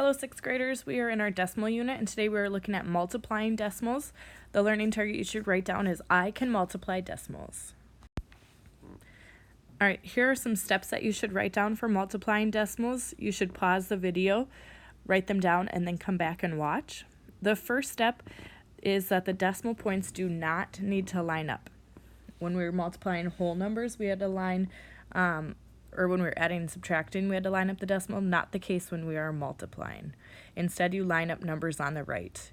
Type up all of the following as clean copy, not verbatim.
Hello, sixth graders. We are in our decimal unit, and today we are looking at multiplying decimals. The learning target you should write down is I can multiply decimals. All right, here are some steps that you should write down for multiplying decimals. You should pause the video, write them down, and then come back and watch. The first step is that the decimal points do not need to line up. When we were multiplying whole numbers, we had to line or when we were adding and subtracting, we had to line up the decimal. Not the case when we are multiplying. Instead, you line up numbers on the right.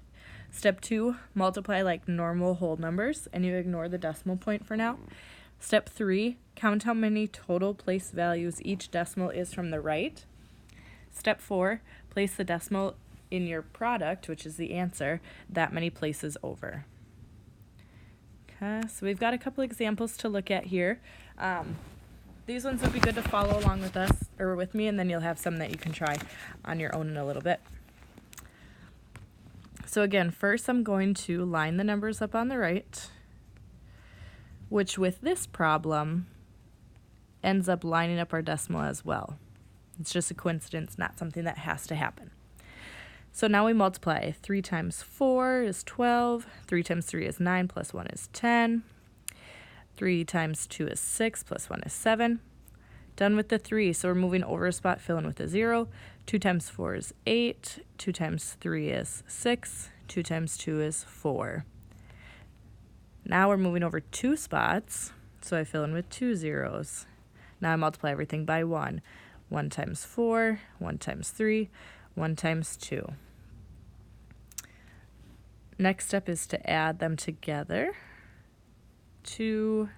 Step 2, multiply like normal whole numbers, and you ignore the decimal point for now. Step 3, count how many total place values each decimal is from the right. Step 4, place the decimal in your product, which is the answer, that many places over. Okay, so we've got a couple examples to look at here. These ones would be good to follow along with us or with me, and then you'll have some that you can try on your own in a little bit. So again, first I'm going to line the numbers up on the right, which with this problem ends up lining up our decimal as well. It's just a coincidence, not something that has to happen. So now we multiply. 3 times 4 is 12. 3 times 3 is 9, plus 1 is 10. 3 times 2 is 6, plus 1 is 7. Done with the 3, so we're moving over a spot, filling with a 0. 2 times 4 is 8. 2 times 3 is 6. 2 times 2 is 4. Now we're moving over 2 spots, so I fill in with 2 zeros. Now I multiply everything by 1. 1 times 4, 1 times 3, 1 times 2. Next step is to add them together. 2,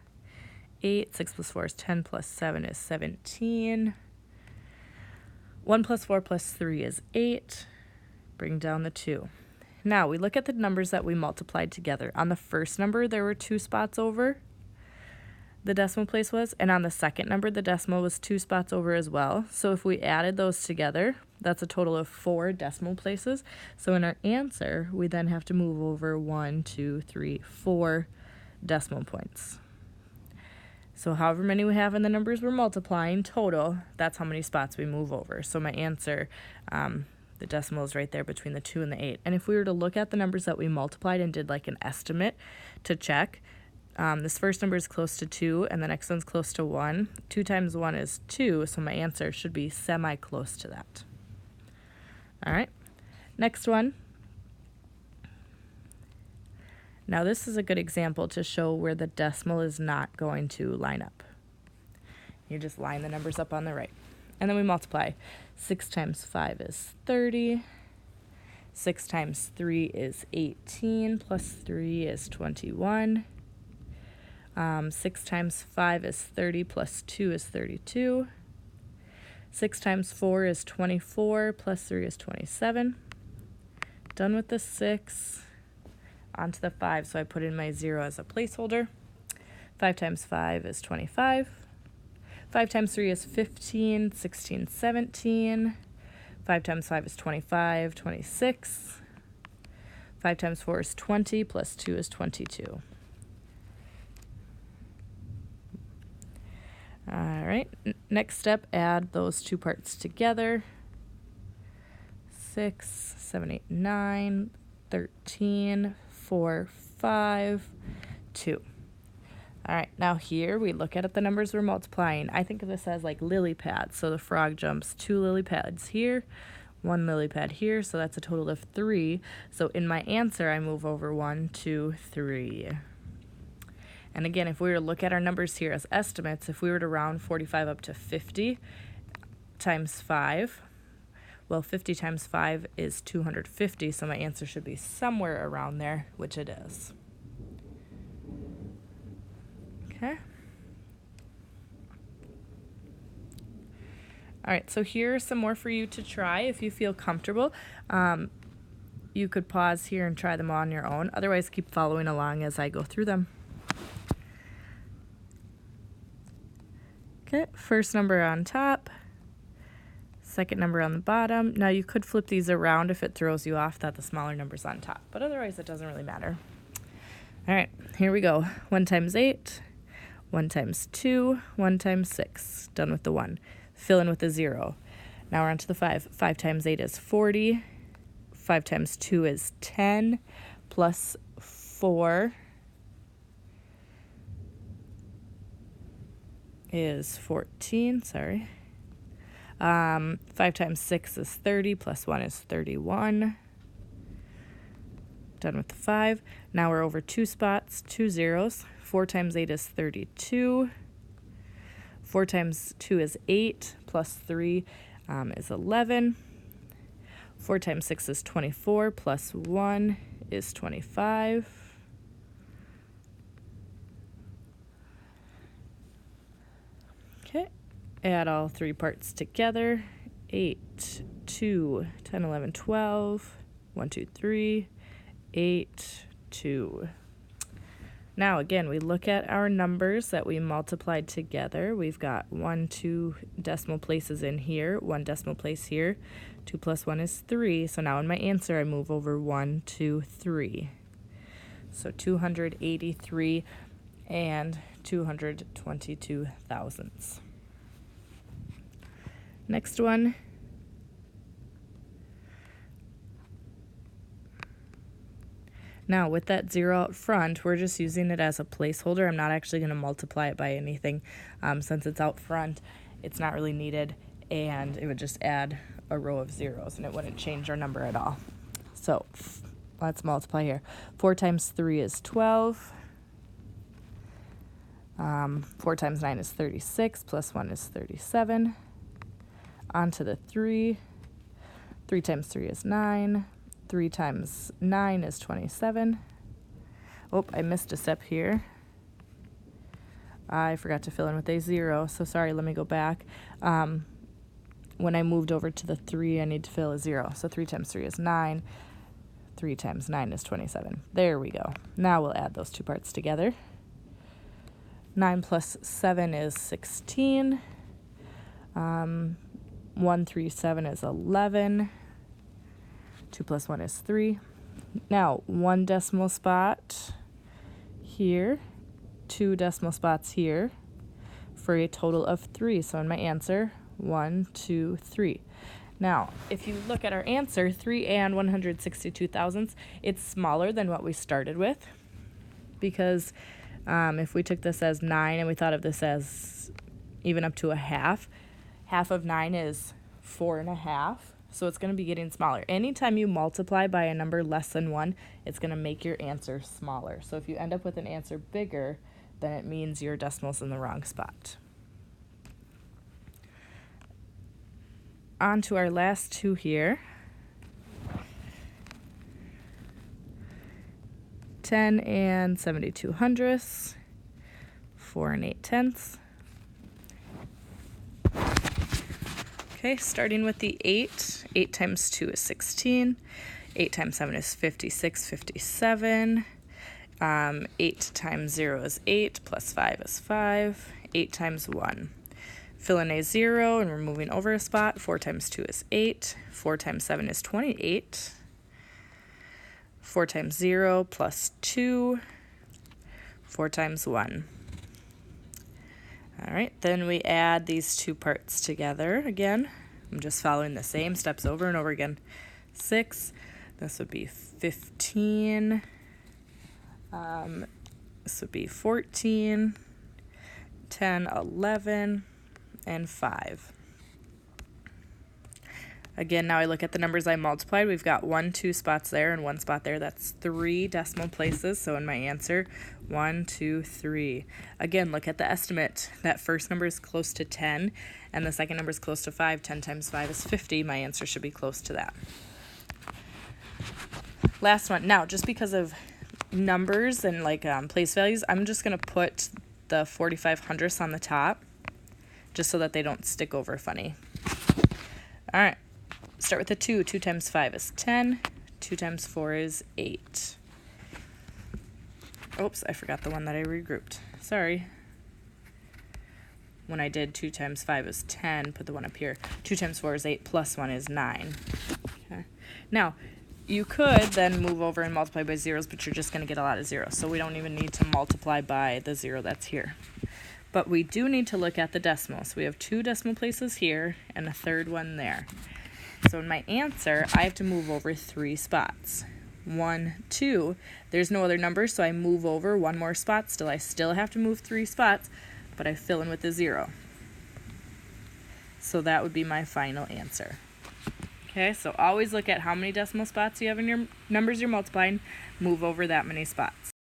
8, 6 plus 4 is 10, plus 7 is 17. 1 plus 4 plus 3 is 8. Bring down the 2. Now we look at the numbers that we multiplied together. On the first number, there were 2 spots over the decimal place was, and on the second number, the decimal was 2 spots over as well. So if we added those together, that's a total of 4 decimal places. So in our answer, we then have to move over 1, 2, 3, 4 decimal points. So however many we have in the numbers we're multiplying total, that's how many spots we move over. So my answer, the decimal is right there between the 2 and the 8. And if we were to look at the numbers that we multiplied and did like an estimate to check, this first number is close to 2 and the next one's close to 1. 2 times 1 is 2, so my answer should be semi-close to that. All right, next one. Now this is a good example to show where the decimal is not going to line up. You just line the numbers up on the right. And then we multiply. 6 times 5 is 30. 6 times 3 is 18, plus 3 is 21. 6 times 5 is 30, plus 2 is 32. 6 times 4 is 24, plus 3 is 27. Done with the 6. Onto the 5, so I put in my 0 as a placeholder. 5 times 5 is 25. 5 times 3 is 15, 16, 17. 5 times 5 is 25, 26. 5 times 4 is 20, plus 2 is 22. All right, next step, add those 2 parts together. 6, 7, 8, 9, 13, 4, 5, 2. All right, now here we look at the numbers we're multiplying. I think of this as like lily pads. So the frog jumps 2 lily pads here, 1 lily pad here, so that's a total of 3. So in my answer, I move over 1, 2, 3. And again, if we were to look at our numbers here as estimates, if we were to round 45 up to 50 times 5, well, 50 times 5 is 250, so my answer should be somewhere around there, which it is. Okay. All right, so here are some more for you to try if you feel comfortable. You could pause here and try them on your own. Otherwise, keep following along as I go through them. Okay, first number on top. Second number on the bottom. Now you could flip these around if it throws you off that the smaller number's on top, but otherwise it doesn't really matter. All right, here we go. 1 times 8, 1 times 2, 1 times 6. Done with the 1. Fill in with the 0. Now we're on to the 5. 5 times 8 is 40. 5 times 2 is 10, plus 4 is 14, sorry. 5 times 6 is 30, plus 1 is 31. Done with the 5. Now we're over 2 spots, 2 zeros. 4 times 8 is 32. 4 times 2 is 8, plus 3 is 11. 4 times 6 is 24, plus 1 is 25. Okay, add all 3 parts together. 8, 2, 10, 11, 12, 1, 2, 3, 8, 2. Now again, we look at our numbers that we multiplied together. We've got 1, 2 decimal places in here, 1 decimal place here. 2 plus 1 is 3. So now in my answer, I move over 1, 2, 3. So 283 and 222 thousandths. Next one. Now with that 0 out front, we're just using it as a placeholder. I'm not actually going to multiply it by anything. Since it's out front, it's not really needed, and it would just add a row of zeros, and it wouldn't change our number at all. So let's multiply here. 4 times 3 is 12. 4 times 9 is 36, plus 1 is 37. On to the 3. 3 times 3 is 9. 3 times 9 is 27. Oh, I missed a step here. I forgot to fill in with a 0, so sorry, let me go back. When I moved over to the 3, I need to fill a 0. So 3 times 3 is 9. 3 times 9 is 27. There we go. Now we'll add those 2 parts together. 9 plus 7 is 16. 137 is 11. 2 plus 1 is 3. Now, 1 decimal spot here, 2 decimal spots here, for a total of 3. So in my answer, 1, 2, 3. Now, if you look at our answer, 3 and 162 thousandths, it's smaller than what we started with, because if we took this as 9 and we thought of this as even up to a half of 9 is 4.5. So it's going to be getting smaller. Anytime you multiply by a number less than 1, it's going to make your answer smaller. So if you end up with an answer bigger, then it means your decimal's in the wrong spot. On to our last 2 here. 10 and 72 hundredths. 4 and 8 tenths. Okay, starting with the 8. 8 times 2 is 16. 8 times 7 is 56, 57. 8 times 0 is 8, plus 5 is 5. 8 times 1. Fill in a 0, and we're moving over a spot. 4 times 2 is 8. 4 times 7 is 28. 4 times 0 plus 2. 4 times 1. All right, then we add these 2 parts together again. I'm just following the same steps over and over again. 6, this would be 15. This would be 14, 10, 11, and 5. Again, now I look at the numbers I multiplied. We've got 1, 2 spots there and 1 spot there. That's 3 decimal places. So in my answer, 1, 2, 3. Again, look at the estimate. That first number is close to 10, and the second number is close to 5. 10 times 5 is 50. My answer should be close to that. Last one. Now, just because of numbers and like place values, I'm just going to put the 45 hundredths on the top, just so that they don't stick over funny. All right. Start with the 2. 2 times 5 is 10. 2 times 4 is 8. Oops, I forgot the one that I regrouped. Sorry. When I did 2 times 5 is 10, put the 1 up here. 2 times 4 is 8, plus 1 is 9. Okay. Now, you could then move over and multiply by zeros, but you're just going to get a lot of zeros. So we don't even need to multiply by the 0 that's here. But we do need to look at the decimal. So we have 2 decimal places here and a third one there. So in my answer, I have to move over 3 spots. 1, 2. There's no other numbers, so I move over 1 more spot. I still have to move 3 spots, but I fill in with a 0. So that would be my final answer. Okay, so always look at how many decimal spots you have in your numbers you're multiplying. Move over that many spots.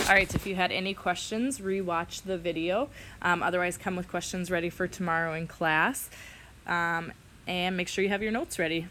All right, so if you had any questions, rewatch the video. Otherwise, come with questions ready for tomorrow in class. And make sure you have your notes ready.